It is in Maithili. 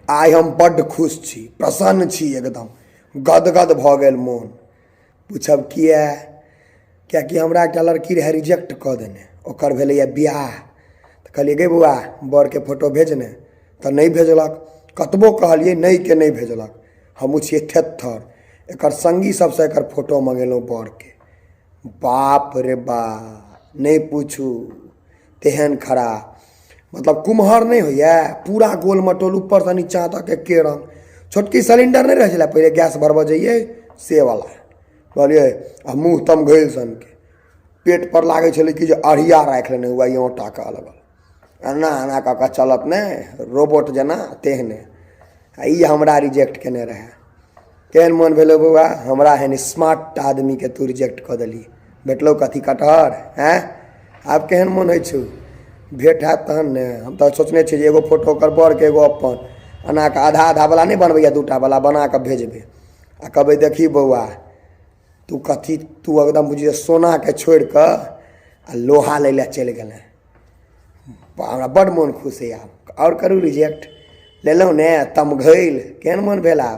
आइ हम बड्ड खुश छी, प्रसन्न छी, एकदम गदगद भऽ गेल मोन। पूछब किए? किएकि हमरा एकटा लड़की रहै रिजेक्ट कऽ देने, ओकर भेलैए बियाह। तऽ कहलिए गे बौआ बरके फोटो भेजने, तऽ नहीं भेजलक। कतबो कहलिए नहीं के नहीं भेजलक। हमहूँ छिए थेत्थर, एकर संगी सबसे एकर फोटो मंगेलहुँ बरके। बाप रे बाप, नहीं पूछू, तेहन खराब। मतलब कुम्हर नहीं होइए, पूरा गोल मटोल ऊपर से नीचा तक एके रंग। छोटकी सिलेंडर नहीं रहे पहले गैस भरब जाइए से वाला, कहलिए आ मुँह तम घैल सन के। पेट पर लागे छलै कि जे अढ़िया राखि लेने हुआ यो टाका लगल, एना एना कऽ के चलत ने रोबोट जेना, तेहने। ई हमरा रिजेक्ट केने रहे। केहन मोन भेलो बौआ? हमरा एहन स्मार्ट आदमी के तू रिजेक्ट कऽ देली। भेटलो कथी कटहर हैं? आब केहन मोन होइ छौ? भेट हैत तहन ने। हम तऽ सोचने छी जे एगो फोटो ओकर बरके एगो अपन एना कऽ आधा आधा वाला नहीं बनबैया, दूटा वाला बना कऽ भेजबै आ कहबै देखी बौआ तू कथी, तू एकदम बुझिए सोना के छोड़ कऽ आ लोहा लै लए चलि गेलै। हमरा बड्ड मोन खुश है। आब और करू रिजेक्ट, लेलहुँ ने तमघैल। केहन मोन भेल आब?